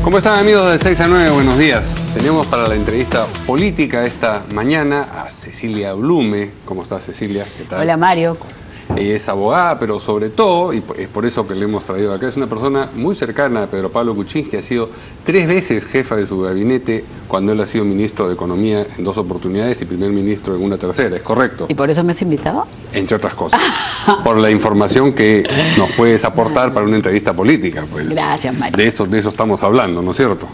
¿Cómo están, amigos de 6 a 9? Buenos días. Tenemos para la entrevista política esta mañana a Cecilia Blume. ¿Cómo estás, Cecilia? ¿Qué tal? Hola, Mario. Ella es abogada, pero sobre todo, y es por eso que le hemos traído acá, es una persona muy cercana a Pedro Pablo Kuczynski, que ha sido 3 veces jefa de su gabinete cuando él ha sido ministro de Economía en 2 oportunidades y primer ministro en una tercera, ¿es correcto? ¿Y por eso me has invitado? Entre otras cosas. Por la información que nos puedes aportar para una entrevista política, pues. Gracias, Mario. De eso estamos hablando, ¿no es cierto?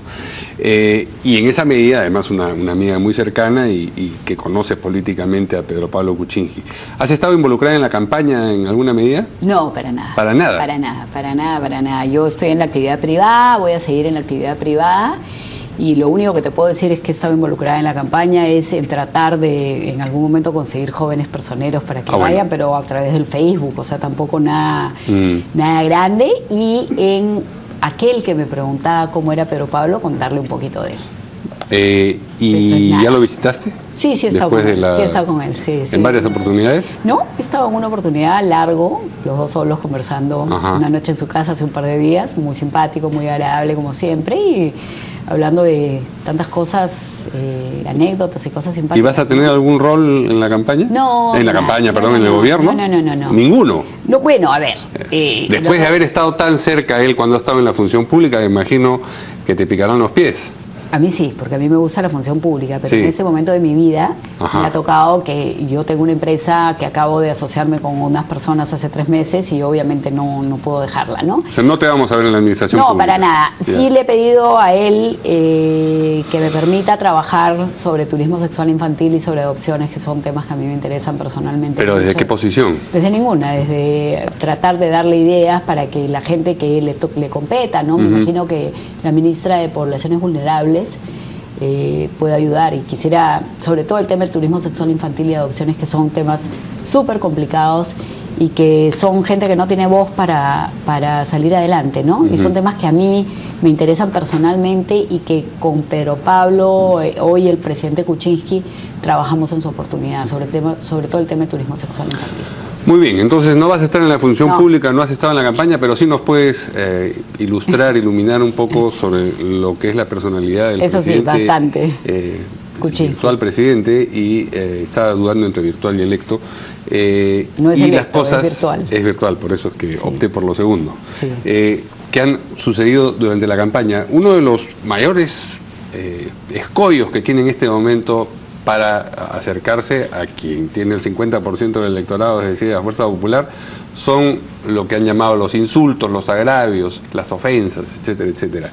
Y en esa medida, además, una amiga muy cercana y que conoce políticamente a Pedro Pablo Kuczynski. ¿Has estado involucrada en la campaña en alguna medida? No, para nada. ¿Para nada? Para nada. Yo estoy en la actividad privada, voy a seguir en la actividad privada y lo único que te puedo decir es que he estado involucrada en la campaña es el tratar de en algún momento conseguir jóvenes personeros para que vayan, pero a través del Facebook, o sea, tampoco nada grande. Y en aquel que me preguntaba cómo era Pedro Pablo, contarle un poquito de él. ¿Y ya lo visitaste? Sí, he estado con él. Sí, he estado con él. Sí, ¿En varias oportunidades? No, he estado en una oportunidad largo, los dos solos conversando una noche en su casa hace un par de días, muy simpático, muy agradable como siempre, y hablando de tantas cosas, anécdotas y cosas simpáticas. ¿Y vas a tener algún rol en la campaña? No. En la campaña, perdón, en el gobierno. No. ¿Ninguno? No, bueno, a ver. Después de haber estado tan cerca él cuando ha estado en la función pública, me imagino que te picarán los pies. A mí sí, porque a mí me gusta la función pública, pero sí. En este momento de mi vida me ha tocado que yo tengo una empresa que acabo de asociarme con unas personas hace 3 meses y obviamente no puedo dejarla, ¿no? O sea, no te vamos a ver en la administración pública. No, para nada. Sí le he pedido a él que me permita trabajar sobre turismo sexual infantil y sobre adopciones, que son temas que a mí me interesan personalmente. ¿Pero desde qué posición? Desde ninguna, desde tratar de darle ideas para que la gente que le competa, ¿no? Me imagino que la ministra de Poblaciones Vulnerables puede ayudar y quisiera, sobre todo el tema del turismo sexual infantil y adopciones, que son temas súper complicados y que son gente que no tiene voz para salir adelante, ¿no? Y son temas que a mí me interesan personalmente y que con Pedro Pablo, hoy el presidente Kuczynski, trabajamos en su oportunidad, sobre todo el tema de turismo sexual infantil. Muy bien, entonces no vas a estar en la función pública, no has estado en la campaña, pero sí nos puedes iluminar un poco sobre lo que es la personalidad del presidente. Eso sí, bastante. Virtual presidente, y está dudando entre virtual y electo. No es y electo, las cosas, es virtual. Es virtual, por eso es que opté por lo segundo. Sí. Que han sucedido durante la campaña. Uno de los mayores escollos que tiene en este momento para acercarse a quien tiene el 50% del electorado, es decir, la Fuerza Popular, son lo que han llamado los insultos, los agravios, las ofensas, etcétera, etcétera.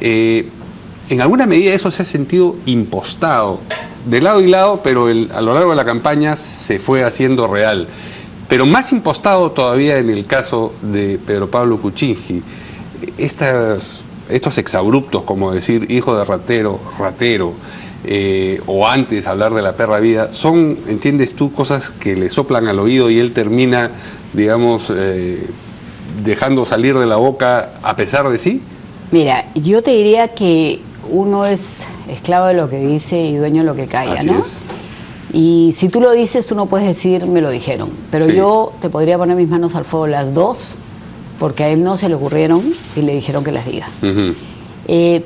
En alguna medida eso se ha sentido impostado, de lado y lado, pero a lo largo de la campaña se fue haciendo real. Pero más impostado todavía en el caso de Pedro Pablo Kuczynski, estos exabruptos, como decir hijo de ratero, o antes hablar de la perra vida, son, entiendes tú, cosas que le soplan al oído y él termina, digamos, dejando salir de la boca a pesar de sí? Mira, yo te diría que uno es esclavo de lo que dice y dueño de lo que calla, Así ¿no? es. Y si tú lo dices, tú no puedes decir, me lo dijeron. Pero sí, yo te podría poner mis manos al fuego las dos, porque a él no se le ocurrieron y le dijeron que las diga.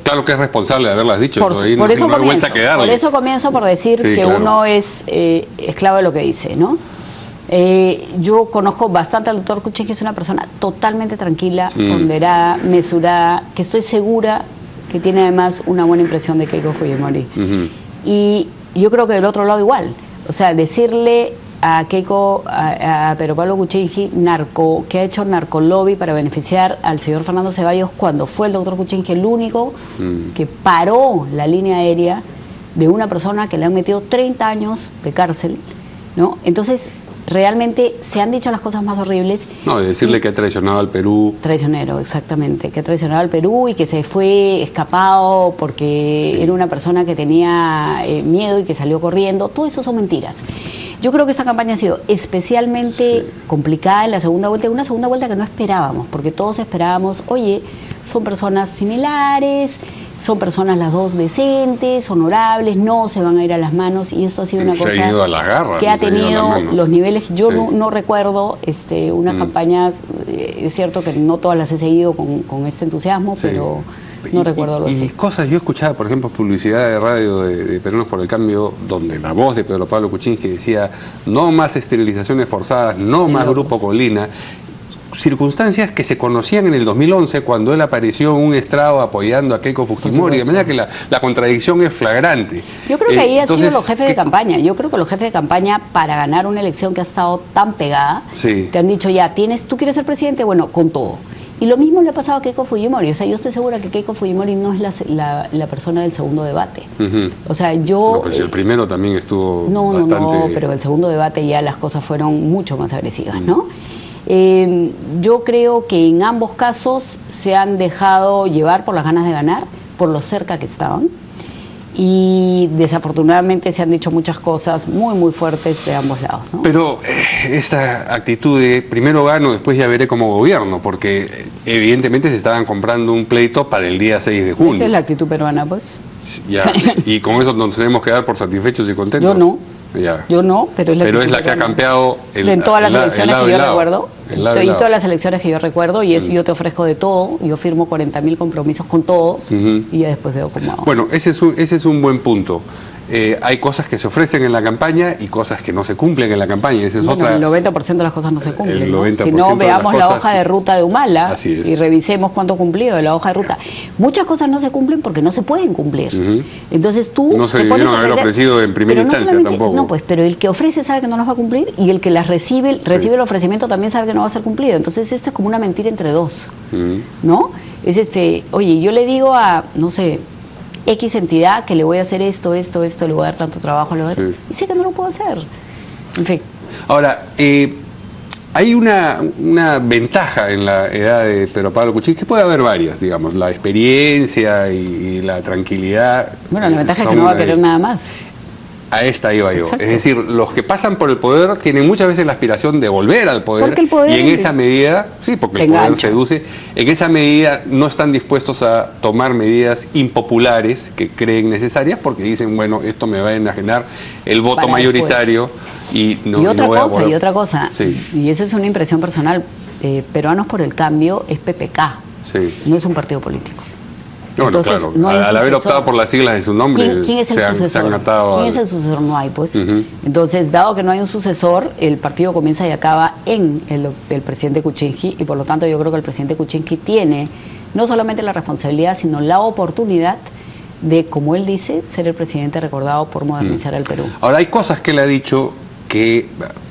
Claro que es responsable de haberlas dicho, por eso comienzo por decir sí, que uno es esclavo de lo que dice, ¿no? Yo conozco bastante al doctor Kuczynski, es una persona totalmente tranquila, ponderada, mesurada, que estoy segura que tiene además una buena impresión de Keiko Fujimori. Y yo creo que del otro lado igual, o sea, decirle a Keiko, a Pedro Pablo Kuczynski, que ha hecho narcolobby para beneficiar al señor Fernando Ceballos, cuando fue el doctor Kuczynski el único que paró la línea aérea de una persona que le han metido 30 años de cárcel, ¿no? Entonces, realmente se han dicho las cosas más horribles. No, de decirle que ha traicionado al Perú. Traicionero, exactamente, que ha traicionado al Perú y que se fue escapado porque era una persona que tenía miedo y que salió corriendo. Todo eso son mentiras. Yo creo que esta campaña ha sido especialmente complicada en la segunda vuelta, una segunda vuelta que no esperábamos, porque todos esperábamos, oye, son personas similares, son personas las dos decentes, honorables, no se van a ir a las manos, y esto ha sido una cosa que ha tenido los niveles. Yo no recuerdo unas campañas, es cierto que no todas las he seguido con este entusiasmo, pero No recuerdo algo así. Y cosas, yo escuchaba, por ejemplo, publicidad de radio de Peruanos por el Cambio, donde la voz de Pedro Pablo Kuczynski decía: no más esterilizaciones forzadas, no más Grupo Colina. Circunstancias que se conocían en el 2011 cuando él apareció en un estrado apoyando a Keiko Fujimori, de manera que la contradicción es flagrante. Yo creo que ahí han sido los jefes de campaña. Yo creo que los jefes de campaña, para ganar una elección que ha estado tan pegada, te han dicho: ya, ¿tú quieres ser presidente? Bueno, con todo. Y lo mismo le ha pasado a Keiko Fujimori. O sea, yo estoy segura que Keiko Fujimori no es la persona del segundo debate. O sea, yo... No, pero si el primero también estuvo bastante... No, pero el segundo debate ya las cosas fueron mucho más agresivas, ¿no? Yo creo que en ambos casos se han dejado llevar por las ganas de ganar, por lo cerca que estaban, y desafortunadamente se han dicho muchas cosas muy, muy fuertes de ambos lados, ¿no? Pero esta actitud de primero gano, después ya veré cómo gobierno, porque evidentemente se estaban comprando un pleito para el día 6 de junio. Esa es la actitud peruana, pues. Ya, y con eso nos tenemos que dar por satisfechos y contentos. Yo no. Ya. Yo no, pero es la que ha campeado en todas las elecciones que yo recuerdo. Y todas las elecciones que yo recuerdo, y yo te ofrezco de todo, yo firmo 40.000 compromisos con todos, y ya después veo cómo hago. Bueno, ese es un buen punto. Hay cosas que se ofrecen en la campaña y cosas que no se cumplen en la campaña. Esa es otra... El 90% de las cosas no se cumplen, ¿no? 90% Si no, veamos la hoja de ruta de Humala y revisemos cuánto ha cumplido de la hoja de ruta. Muchas cosas no se cumplen porque no se pueden cumplir. Entonces tú... No se debieron haber ofrecido en primera instancia tampoco. No, pues, pero el que ofrece sabe que no las va a cumplir, y el que las recibe el ofrecimiento también sabe que no va a ser cumplido. Entonces esto es como una mentira entre dos, ¿no? Es oye, yo le digo a, no sé, X entidad que le voy a hacer esto, le voy a dar tanto trabajo, y sé que no lo puedo hacer. En fin. Ahora, hay una ventaja en la edad de Pedro Pablo Kuczynski, que puede haber varias, digamos, la experiencia y la tranquilidad. Bueno, la ventaja es que no va a querer nada más. A esta iba yo. Exacto. Es decir, los que pasan por el poder tienen muchas veces la aspiración de volver al poder. Porque el poder, y en esa medida, sí, porque el poder seduce, en esa medida no están dispuestos a tomar medidas impopulares que creen necesarias, porque dicen, bueno, esto me va a enajenar el voto mayoritario y no, otra no voy a otra cosa, y eso es una impresión personal, Peruanos por el Cambio es PPK, no es un partido político. Bueno, entonces, claro, al haber optado por las siglas de su nombre, ¿quién es el sucesor? Se han atado ¿Quién es el sucesor? No hay, pues. Entonces, dado que no hay un sucesor, el partido comienza y acaba en el presidente Kuczynski, y por lo tanto yo creo que el presidente Kuczynski tiene no solamente la responsabilidad, sino la oportunidad de, como él dice, ser el presidente recordado por modernizar el Perú. Ahora, hay cosas que él ha dicho que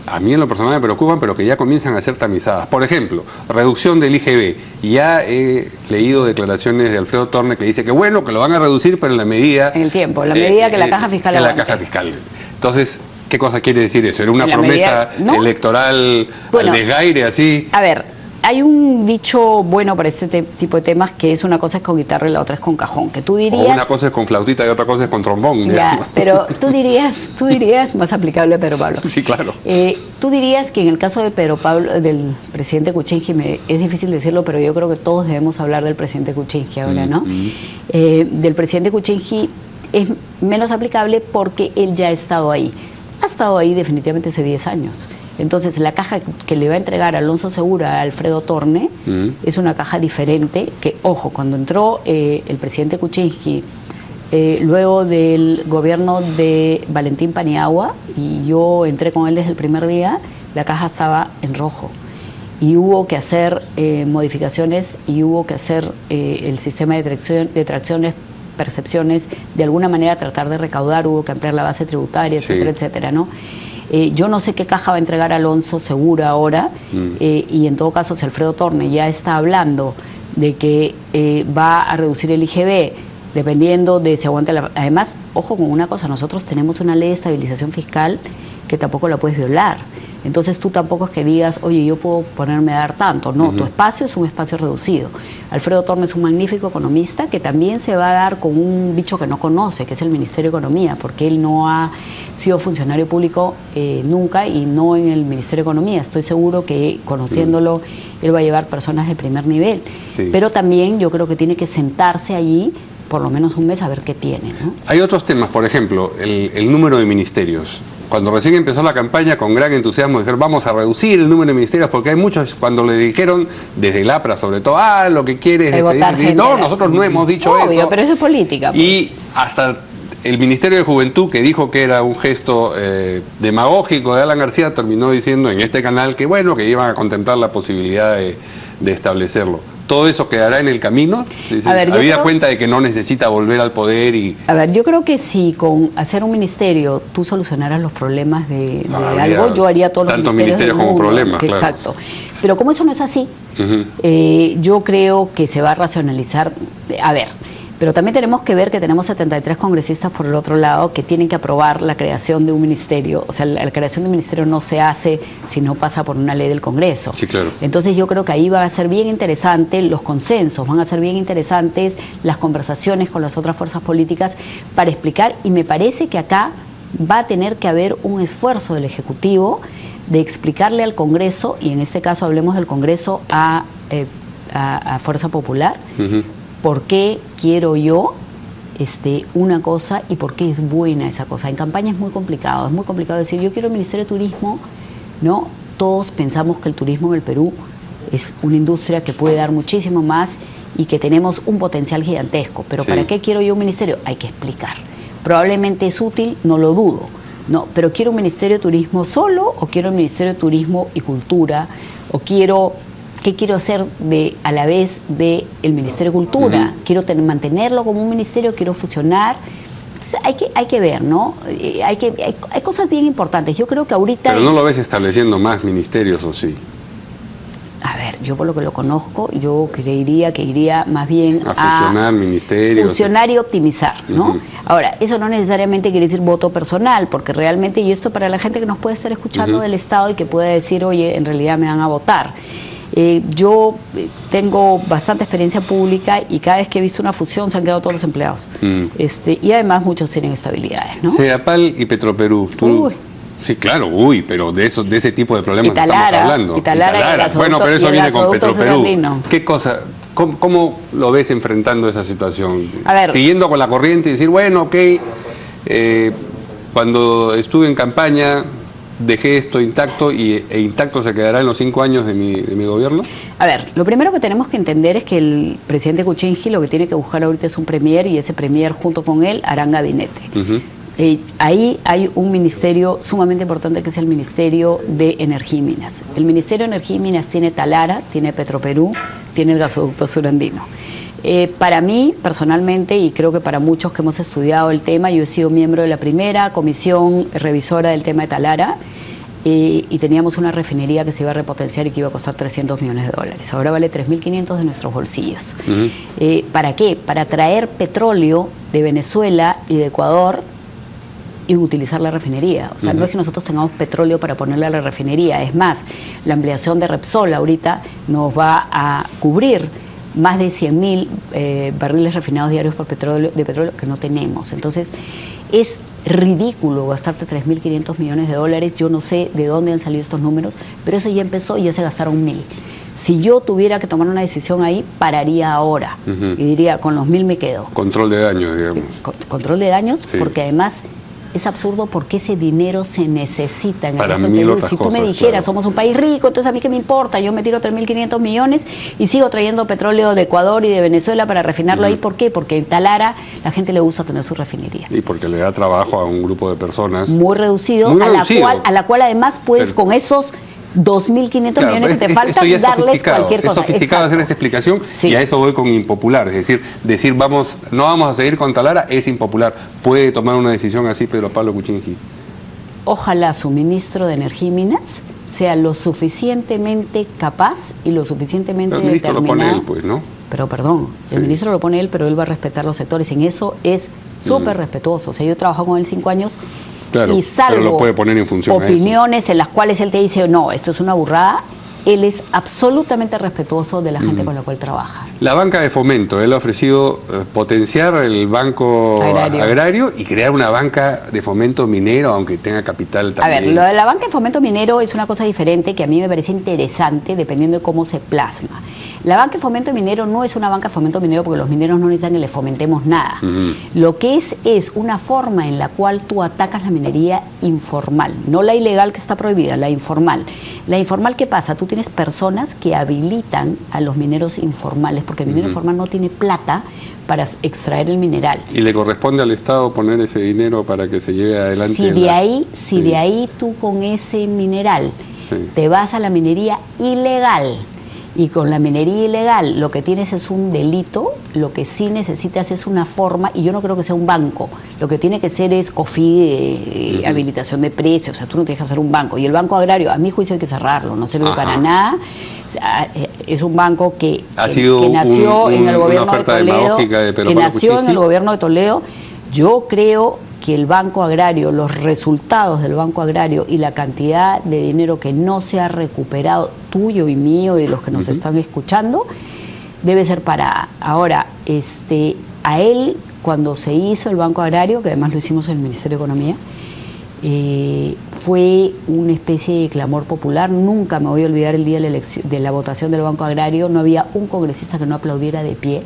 a mí en lo personal me preocupan, pero que ya comienzan a ser tamizadas. Por ejemplo, reducción del IGB. Ya he leído declaraciones de Alfredo Torne que dice que bueno, que lo van a reducir, pero en la medida... En el tiempo, la medida que la caja fiscal aguante. La caja fiscal. Entonces, ¿qué cosa quiere decir eso? ¿Era una promesa electoral al desgaire así? A ver, hay un dicho bueno para este tipo de temas, que es: una cosa es con guitarra y la otra es con cajón, que tú dirías... O una cosa es con flautita y otra cosa es con trombón. Ya, pero tú dirías más aplicable a Pedro Pablo. Sí, claro. Tú dirías que en el caso de Pedro Pablo, del presidente Kuczynski, es difícil decirlo, pero yo creo que todos debemos hablar del presidente Kuczynski ahora, ¿no? Del presidente Kuczynski es menos aplicable porque él ya ha estado ahí. Ha estado ahí definitivamente hace 10 años. Entonces, la caja que le va a entregar Alonso Segura a Alfredo Torne es una caja diferente, que, ojo, cuando entró el presidente Kuczynski, luego del gobierno de Valentín Paniagua, y yo entré con él desde el primer día, la caja estaba en rojo. Y hubo que hacer modificaciones, y hubo que hacer el sistema de tracciones, percepciones, de alguna manera tratar de recaudar, hubo que ampliar la base tributaria, etcétera, etcétera, ¿no? Yo no sé qué caja va a entregar Alonso Segura ahora, y en todo caso, si Alfredo Torne ya está hablando de que va a reducir el IGB, dependiendo de si aguanta la... Además, ojo con una cosa, nosotros tenemos una ley de estabilización fiscal que tampoco la puedes violar. Entonces tú tampoco es que digas, oye, yo puedo ponerme a dar tanto. No, tu espacio es un espacio reducido. Alfredo Torne es un magnífico economista que también se va a dar con un bicho que no conoce, que es el Ministerio de Economía, porque él no ha sido funcionario público nunca, y no en el Ministerio de Economía. Estoy seguro que, conociéndolo, él va a llevar personas de primer nivel. Pero también yo creo que tiene que sentarse allí por lo menos un mes a ver qué tiene, ¿no? Hay otros temas, por ejemplo, el número de ministerios. cuando recién empezó la campaña, con gran entusiasmo, dijeron, vamos a reducir el número de ministerios, porque hay muchos, cuando le dijeron, desde el APRA sobre todo, lo que quiere es despedir. No, nosotros no hemos dicho eso. Pero eso es política. Pues. Y hasta el Ministerio de Juventud, que dijo que era un gesto demagógico de Alan García, terminó diciendo en este canal que bueno, que iban a contemplar la posibilidad de establecerlo. ¿Todo eso quedará en el camino? Habida cuenta de que no necesita volver al poder y... A ver, yo creo que si con hacer un ministerio tú solucionaras los problemas de algo, yo haría todos los ministerios como problemas, claro. Exacto. Pero como eso no es así, yo creo que se va a racionalizar. A ver, pero también tenemos que ver que tenemos 73 congresistas por el otro lado que tienen que aprobar la creación de un ministerio. O sea, la creación de un ministerio no se hace si no pasa por una ley del Congreso. Sí, claro. Entonces yo creo que ahí va a ser bien interesante los consensos, van a ser bien interesantes las conversaciones con las otras fuerzas políticas para explicar, y me parece que acá va a tener que haber un esfuerzo del Ejecutivo de explicarle al Congreso, y en este caso hablemos del Congreso a Fuerza Popular, por qué quiero yo una cosa y por qué es buena esa cosa. En campaña es muy complicado decir yo quiero el Ministerio de Turismo, ¿no? Todos pensamos que el turismo en el Perú es una industria que puede dar muchísimo más y que tenemos un potencial gigantesco, pero ¿para qué quiero yo un ministerio? Hay que explicar. Probablemente es útil, no lo dudo, ¿no? Pero ¿quiero un Ministerio de Turismo solo o quiero un Ministerio de Turismo y Cultura? ¿O qué quiero hacer a la vez del Ministerio de Cultura? ¿Quiero mantenerlo como un ministerio? ¿Quiero fusionar? Entonces hay que ver, ¿no? Hay cosas bien importantes. Yo creo que ahorita... Pero no lo ves estableciendo más ministerios, ¿o sí? A ver, yo por lo que lo conozco, yo creería que iría más bien a fusionar ministerios. Fusionar y optimizar, ¿no? Ahora, eso no necesariamente quiere decir voto personal, porque realmente, y esto para la gente que nos puede estar escuchando del Estado y que puede decir, oye, en realidad me van a votar. Yo tengo bastante experiencia pública y cada vez que he visto una fusión se han quedado todos los empleados. Y además muchos tienen estabilidades, ¿no? Ceapal y Petroperú. Sí, claro, pero de ese tipo de problemas estamos hablando. Italara. Bueno, pero eso viene con Petroperú. ¿Qué cosa? ¿Cómo lo ves enfrentando esa situación? A ver, siguiendo con la corriente y decir, bueno, ok, cuando estuve en campaña dejé esto intacto e intacto se quedará en los 5 años de mi gobierno. A ver, lo primero que tenemos que entender es que el presidente Kuczynski lo que tiene que buscar ahorita es un premier, y ese premier junto con él harán gabinete. Ahí hay un ministerio sumamente importante que es el Ministerio de Energía y Minas. El Ministerio de Energía y Minas tiene Talara, tiene Petroperú, tiene el gasoducto surandino. Para mí, personalmente, y creo que para muchos que hemos estudiado el tema, yo he sido miembro de la primera comisión revisora del tema de Talara, y teníamos una refinería que se iba a repotenciar y que iba a costar $300 millones. Ahora vale 3.500 de nuestros bolsillos. ¿Para qué? Para traer petróleo de Venezuela y de Ecuador y utilizar la refinería. O sea, no es que nosotros tengamos petróleo para ponerle a la refinería. Es más, la ampliación de Repsol ahorita nos va a cubrir más de 100.000 barriles refinados diarios de petróleo que no tenemos. Entonces, es ridículo gastarte 3.500 millones de dólares. Yo no sé de dónde han salido estos números, pero eso ya empezó y ya se gastaron 1.000. Si yo tuviera que tomar una decisión ahí, pararía ahora y diría, con los 1.000 me quedo. Control de daños, digamos. Control de daños, sí. Porque además es absurdo porque ese dinero se necesita en el resto del Perú. Si tú me dijeras, somos un país rico, entonces a mí qué me importa, yo me tiro 3.500 millones y sigo trayendo petróleo de Ecuador y de Venezuela para refinarlo ahí. ¿Por qué? Porque en Talara la gente le gusta tener su refinería. Y porque le da trabajo a un grupo de personas. Muy reducido, a la cual además puedes con esos 2.500 millones que te faltan darles cualquier cosa. Es sofisticado hacer esa explicación, y a eso voy con impopular. Es decir no vamos a seguir con Talara es impopular. ¿Puede tomar una decisión así Pedro Pablo Kuczynski? Ojalá su ministro de Energía y Minas sea lo suficientemente capaz y lo suficientemente determinado. El ministro lo pone él, pues, ¿no? Pero perdón, el ministro lo pone él, pero él va a respetar los sectores. En eso es súper respetuoso. O sea, yo he trabajado con él 5 años. Claro, y salvo pero lo puede poner en función opiniones en las cuales él te dice, no, esto es una burrada, él es absolutamente respetuoso de la gente con la cual trabaja. La banca de fomento, él ha ofrecido potenciar el banco agrario y crear una banca de fomento minero, aunque tenga capital también. A ver, lo de la banca de fomento minero es una cosa diferente que a mí me parece interesante dependiendo de cómo se plasma. La banca de fomento minero no es una banca de fomento minero porque los mineros no necesitan que les fomentemos nada. Lo que es una forma en la cual tú atacas la minería informal, no la ilegal que está prohibida, la informal. La informal, ¿qué pasa? Tú tienes personas que habilitan a los mineros informales porque el minero informal no tiene plata para extraer el mineral. ¿Y le corresponde al Estado poner ese dinero para que se lleve adelante? Si de ahí tú con ese mineral te vas a la minería ilegal, y con la minería ilegal lo que tienes es un delito, lo que sí necesitas es una forma, y yo no creo que sea un banco, lo que tiene que ser es COFI, habilitación de precios, o sea, tú no tienes que hacer un banco, y el Banco Agrario, a mi juicio hay que cerrarlo, no sirve para nada. Es un banco que nació en el gobierno de Toledo, Yo creo que el Banco Agrario, los resultados del Banco Agrario y la cantidad de dinero que no se ha recuperado, tuyo y mío y de los que nos están escuchando, debe ser para ahora. A él, cuando se hizo el Banco Agrario, que además lo hicimos en el Ministerio de Economía, fue una especie de clamor popular. Nunca me voy a olvidar el día de la votación del Banco Agrario, no había un congresista que no aplaudiera de pie.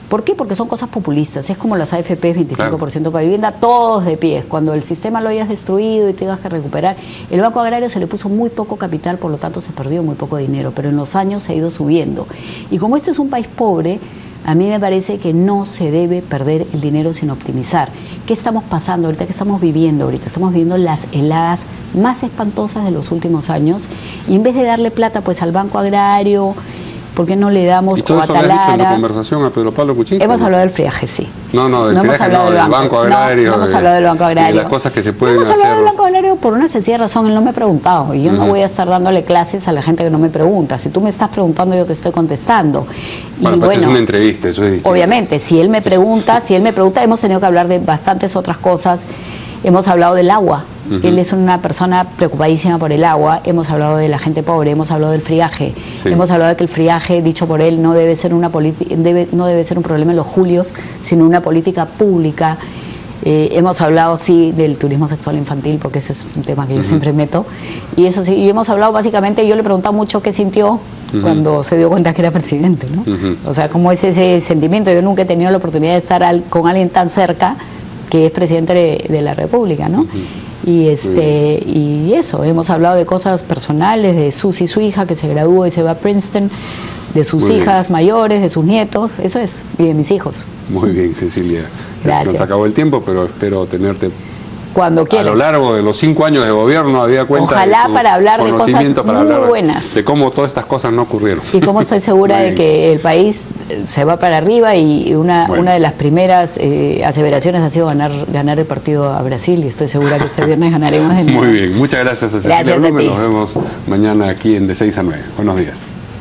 ¿Por qué? Porque son cosas populistas, es como las AFP, 25% para vivienda, todos de pie. Cuando el sistema lo hayas destruido y tengas que recuperar, el Banco Agrario se le puso muy poco capital, por lo tanto se perdió muy poco dinero, pero en los años se ha ido subiendo. Y como este es un país pobre, a mí me parece que no se debe perder el dinero sin optimizar. ¿Qué estamos pasando ahorita? ¿Qué estamos viviendo ahorita? Estamos viviendo las heladas más espantosas de los últimos años, y en vez de darle plata pues al Banco Agrario, ¿por qué no le damos, ¿y todo eso lo has dicho en tu conversación a Pedro Pablo Kuczynski? Hemos hablado del friaje, sí. Del Banco Agrario. No hemos hablado del Banco Agrario. Y las cosas que se pueden hacer. Hemos hablado del Banco Agrario por una sencilla razón, él no me ha preguntado, y yo no voy a estar dándole clases a la gente que no me pregunta. Si tú me estás preguntando, yo te estoy contestando. Bueno, es una entrevista, eso es distinto. Obviamente, si él me pregunta, hemos tenido que hablar de bastantes otras cosas. Hemos hablado del agua. Él es una persona preocupadísima por el agua. Hemos hablado de la gente pobre, hemos hablado del friaje. Hemos hablado de que el friaje, dicho por él, no debe ser no debe ser un problema en los julios, sino una política pública. Hemos hablado, sí, del turismo sexual infantil, porque ese es un tema que yo siempre meto. Y eso sí, y hemos hablado básicamente, yo le he preguntado mucho qué sintió cuando se dio cuenta que era presidente, ¿no? O sea, cómo es ese sentimiento. Yo nunca he tenido la oportunidad de estar con alguien tan cerca, que es presidente de la República, ¿no? Y eso, hemos hablado de cosas personales, de Susi, su hija, que se graduó y se va a Princeton, de sus hijas mayores, de sus nietos, eso es, y de mis hijos. Muy bien, Cecilia. Gracias. Nos acabó el tiempo, pero espero tenerte cuando quieras. A lo largo de los 5 años de gobierno había cuenta. Ojalá para hablar de cosas muy buenas. De cómo todas estas cosas no ocurrieron. Y cómo estoy segura de que el país se va para arriba, y una de las primeras aseveraciones ha sido ganar el partido a Brasil, y estoy segura que este viernes ganaremos de nuevo. Muy bien, muchas gracias a Cecilia Blume. Nos vemos mañana aquí en De 6 a 9. Buenos días.